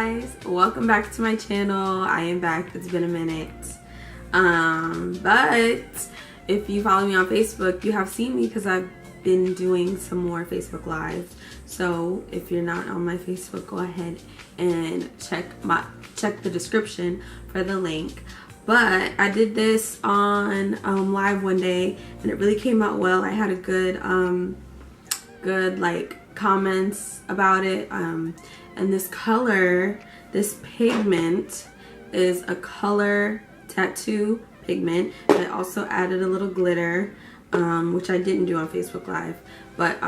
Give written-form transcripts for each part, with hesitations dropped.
guys, welcome back to my channel. I am back. It's been a minute, but if you follow me on Facebook, you have seen me because I've been doing some more Facebook lives. So if you're not on my Facebook, go ahead and check the description for the link. But I did this on live one day and it really came out well. I had a good like comments about it, and this color, this pigment is a color tattoo pigment. I also added a little glitter, which I didn't do on Facebook Live, but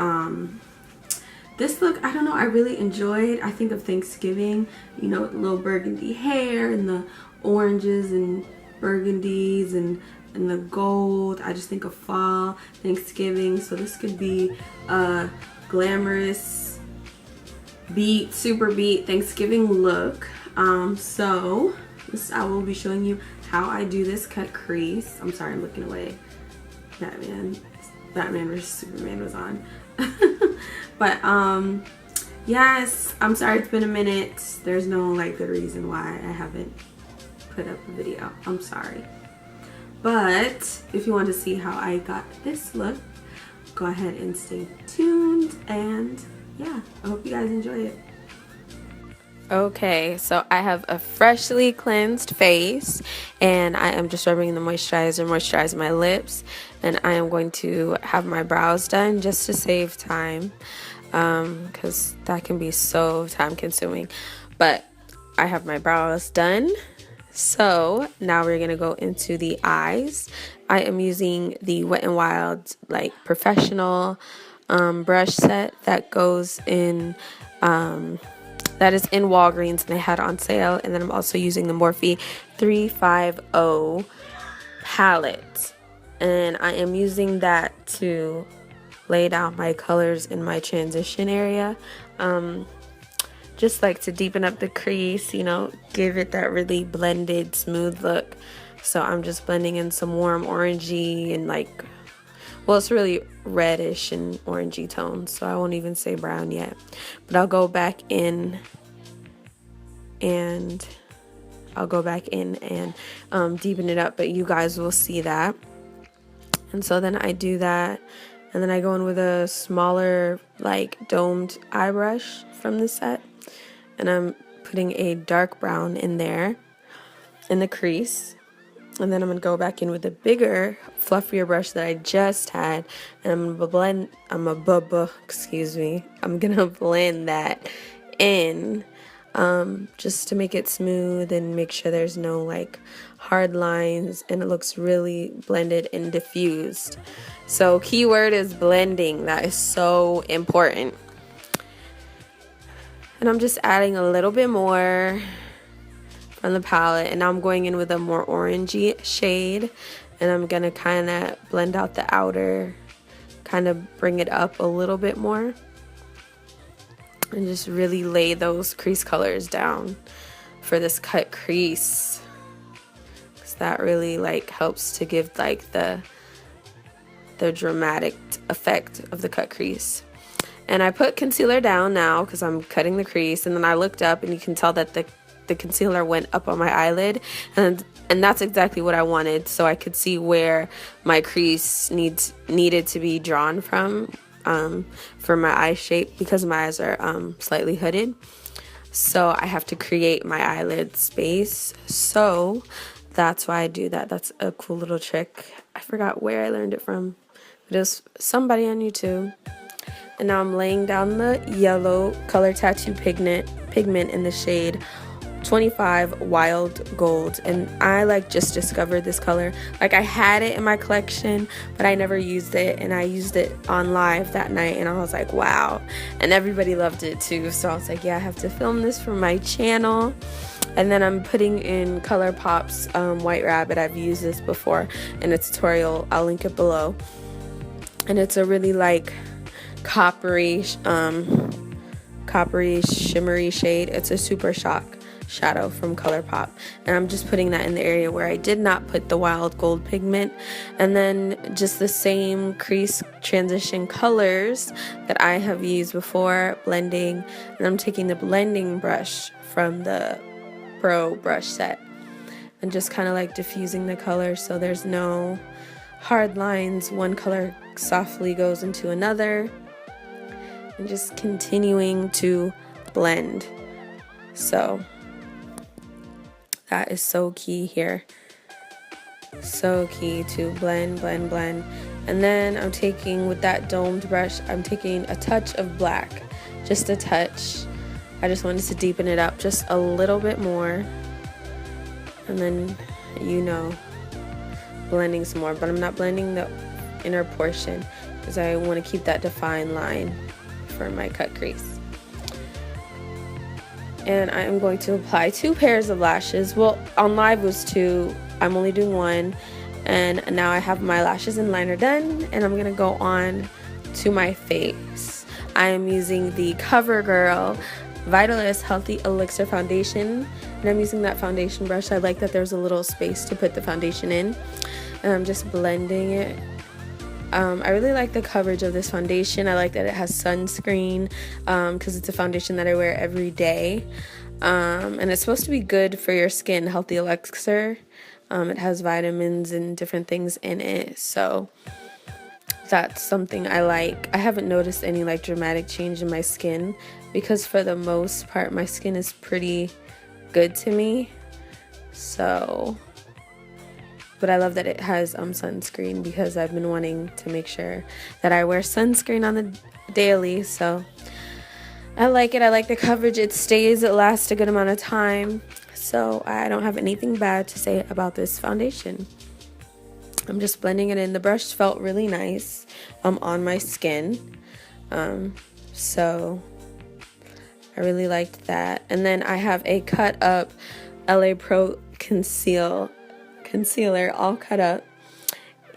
this look, I don't know, I really enjoyed. I think of Thanksgiving, you know, with the little burgundy hair and the oranges and burgundies and the gold. I just think of fall, Thanksgiving. So this could be a glamorous super beat Thanksgiving look. So I will be showing you how I do this cut crease. I'm sorry, I'm looking away. Batman vs Superman was on. But yes, I'm sorry it's been a minute. There's no like good reason why I haven't put up a video. I'm sorry. But if you want to see how I got this look, go ahead and stay tuned, and yeah, I hope you guys enjoy it. Okay, so I have a freshly cleansed face and I am just rubbing the moisturizer my lips, and I am going to have my brows done just to save time, because that can be so time consuming. But I have my brows done. So now we're gonna go into the eyes. I am using the Wet n Wild like professional brush set that goes in that is in Walgreens and they had on sale. And then I'm also using the Morphe 350 palette, and I am using that to lay down my colors in my transition area, just like to deepen up the crease, you know, give it that really blended smooth look. So I'm just blending in some warm orangey and like, well, it's really reddish and orangey tones, so I won't even say brown yet. But I'll go back in and deepen it up, but you guys will see that. And so then I do that, and then I go in with a smaller like domed eye brush from the set, and I'm putting a dark brown in there in the crease. And then I'm going to go back in with a bigger, fluffier brush that I just had, and I'm going to blend that in, just to make it smooth and make sure there's no like hard lines and it looks really blended and diffused. So keyword is blending. That is so important. And I'm just adding a little bit more from the palette, and now I'm going in with a more orangey shade, and I'm gonna kind of blend out the outer, kind of bring it up a little bit more, and just really lay those crease colors down for this cut crease, because that really like helps to give like the dramatic effect of the cut crease. And I put concealer down now because I'm cutting the crease, and then I looked up and you can tell that the concealer went up on my eyelid, and that's exactly what I wanted, so I could see where my crease needed to be drawn from for my eye shape, because my eyes are slightly hooded, so I have to create my eyelid space. So that's why I do that. That's a cool little trick. I forgot where I learned it from, but it was somebody on YouTube. And now I'm laying down the yellow color tattoo pigment in the shade 25 Wild Gold, and I like just discovered this color. Like I had it in my collection, but I never used it, and I used it on live that night, and I was like, wow, and everybody loved it too. So I was like, yeah, I have to film this for my channel. And then I'm putting in ColourPop's White Rabbit. I've used this before in a tutorial, I'll link it below, and it's a really like coppery shimmery shade. It's a super shock shadow from ColourPop, and I'm just putting that in the area where I did not put the wild gold pigment. And then just the same crease transition colors that I have used before, blending, and I'm taking the blending brush from the Pro brush set and just kind of like diffusing the color so there's no hard lines. One color softly goes into another, and just continuing to blend. So that is so key here. So key to blend, blend, blend. And then I'm taking, with that domed brush, I'm taking a touch of black, just a touch. I just wanted to deepen it up just a little bit more. And then, you know, blending some more, but I'm not blending the inner portion because I want to keep that defined line for my cut crease. And I am going to apply 2 pairs of lashes. Well, on live was 2, I'm only doing 1, and now I have my lashes and liner done, and I'm gonna go on to my face. I am using the CoverGirl Vitalist Healthy Elixir Foundation, and I'm using that foundation brush. I like that there's a little space to put the foundation in, and I'm just blending it. I really like the coverage of this foundation. I like that it has sunscreen because it's a foundation that I wear every day, and it's supposed to be good for your skin. Healthy Elixir. It has vitamins and different things in it, so that's something I like. I haven't noticed any like dramatic change in my skin because for the most part my skin is pretty good to me. So, but I love that it has sunscreen because I've been wanting to make sure that I wear sunscreen on the daily. So I like it. I like the coverage. It stays, it lasts a good amount of time. So I don't have anything bad to say about this foundation. I'm just blending it in. The brush felt really nice on my skin. So I really liked that. And then I have a cut up LA Pro Concealer all cut up.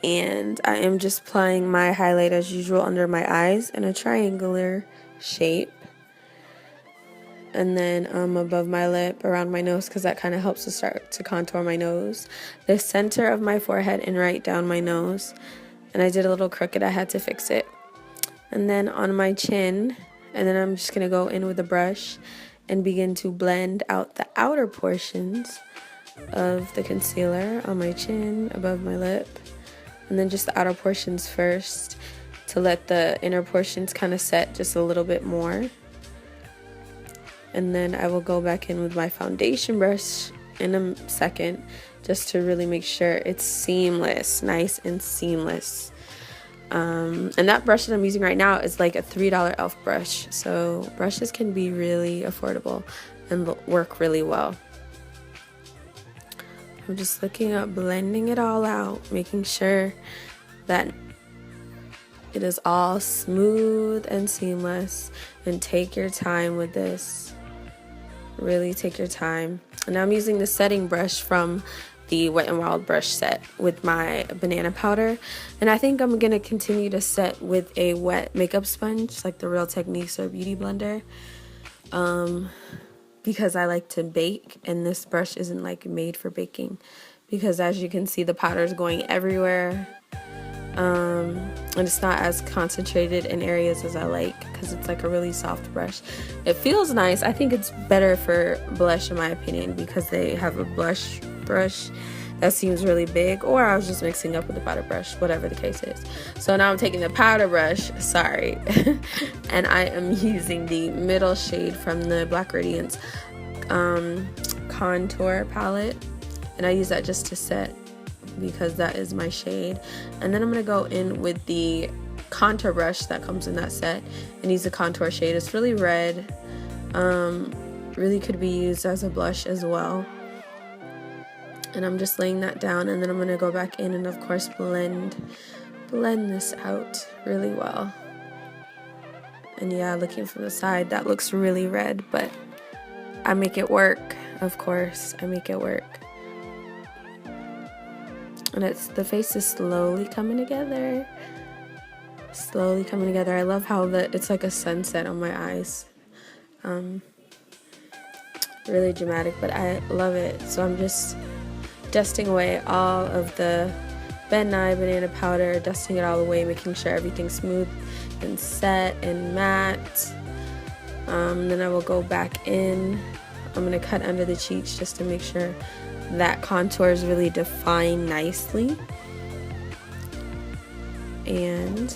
And I am just applying my highlight as usual under my eyes in a triangular shape. And then above my lip, around my nose, because that kind of helps to start to contour my nose. The center of my forehead and right down my nose. And I did a little crooked, I had to fix it. And then on my chin, and then I'm just going to go in with a brush and begin to blend out the outer portions of the concealer on my chin, above my lip. And then just the outer portions first to let the inner portions kind of set just a little bit more. And then I will go back in with my foundation brush in a second just to really make sure it's seamless, nice and seamless. And that brush that I'm using right now is like a $3 e.l.f. brush. So brushes can be really affordable and work really well. I'm just looking up, blending it all out, making sure that it is all smooth and seamless. And take your time with this. Really take your time. And now I'm using the setting brush from the Wet n Wild brush set with my banana powder, and I think I'm gonna continue to set with a wet makeup sponge like the Real Techniques or Beauty Blender, because I like to bake, and this brush isn't like made for baking because as you can see the powder is going everywhere. And it's not as concentrated in areas as I like because it's like a really soft brush. It feels nice. I think it's better for blush in my opinion because they have a blush brush that seems really big, or I was just mixing up with the powder brush, whatever the case is. So now I'm taking the powder brush, sorry, and I am using the middle shade from the Black Radiance contour palette, and I use that just to set because that is my shade. And then I'm going to go in with the contour brush that comes in that set and use the contour shade. It's really red, really could be used as a blush as well. And I'm just laying that down, and then I'm going to go back in and of course blend this out really well. And yeah, looking from the side, that looks really red, but I make it work. Of course I make it work. And the face is slowly coming together. Slowly coming together. I love how it's like a sunset on my eyes. really dramatic, but I love it. So I'm just dusting away all of the Ben Nye banana powder, dusting it all away, making sure everything's smooth and set and matte. Then I will go back in. I'm going to cut under the cheeks just to make sure that contour is really defined nicely. And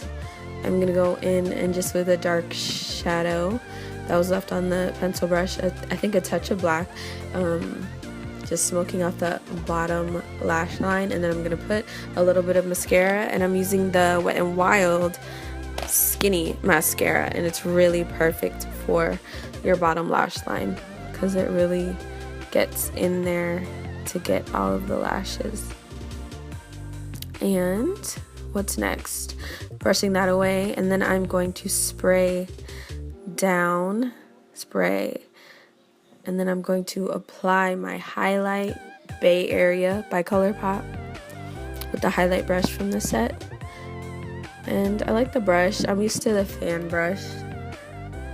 I'm going to go in and just with a dark shadow that was left on the pencil brush, I think a touch of black, just smoking out the bottom lash line. And then I'm going to put a little bit of mascara, and I'm using the Wet n Wild Skinny mascara, and it's really perfect for your bottom lash line because it really gets in there to get all of the lashes. And what's next? Brushing that away, and then I'm going to spray down, and then I'm going to apply my highlight Bay Area by ColourPop with the highlight brush from the set. And I like the brush. I'm used to the fan brush,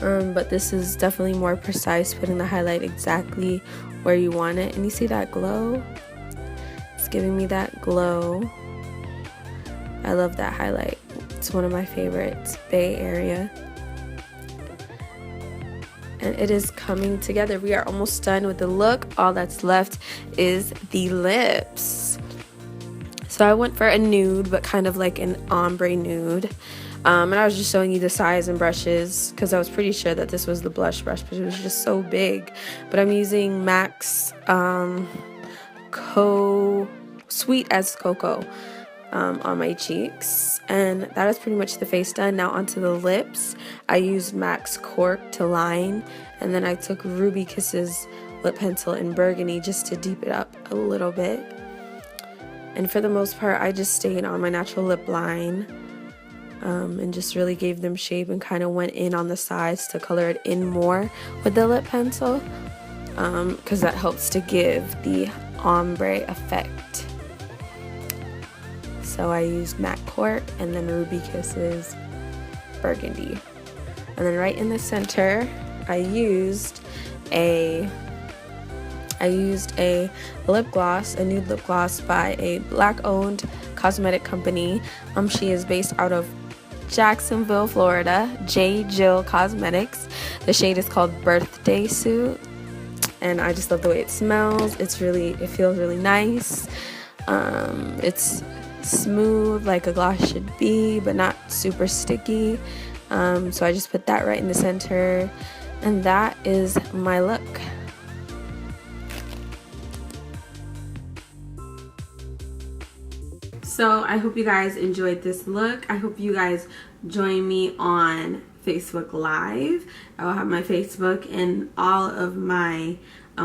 but this is definitely more precise, putting the highlight exactly where you want it. And you see that glow? It's giving me that glow. I love that highlight. It's one of my favorites, Bay Area. And it is coming together. We are almost done with the look. All that's left is the lips. So I went for a nude, but kind of like an ombre nude. And I was just showing you the size and brushes because I was pretty sure that this was the blush brush, but it was just so big. But I'm using MAC's Sweet as Cocoa on my cheeks, and that is pretty much the face done. Now onto the lips. I used MAC's Cork to line, and then I took Ruby Kisses lip pencil in Burgundy just to deep it up a little bit. And for the most part, I just stayed on my natural lip line and just really gave them shape and kind of went in on the sides to color it in more with the lip pencil, because that helps to give the ombre effect. So I used MAC Cork and then Ruby Kisses Burgundy. And then right in the center, I used a lip gloss, a nude lip gloss by a black-owned cosmetic company. She is based out of Jacksonville, Florida, J. Jill Cosmetics. The shade is called Birthday Suit, and I just love the way it smells. It feels really nice. It's smooth like a gloss should be, but not super sticky. So I just put that right in the center, and that is my look. So I hope you guys enjoyed this look. I hope you guys join me on Facebook Live. I will have my Facebook and all of my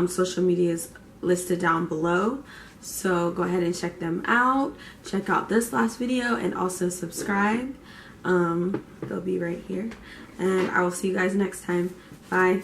social medias listed down below. So go ahead and check them out. Check out this last video and also subscribe. They'll be right here. And I will see you guys next time. Bye.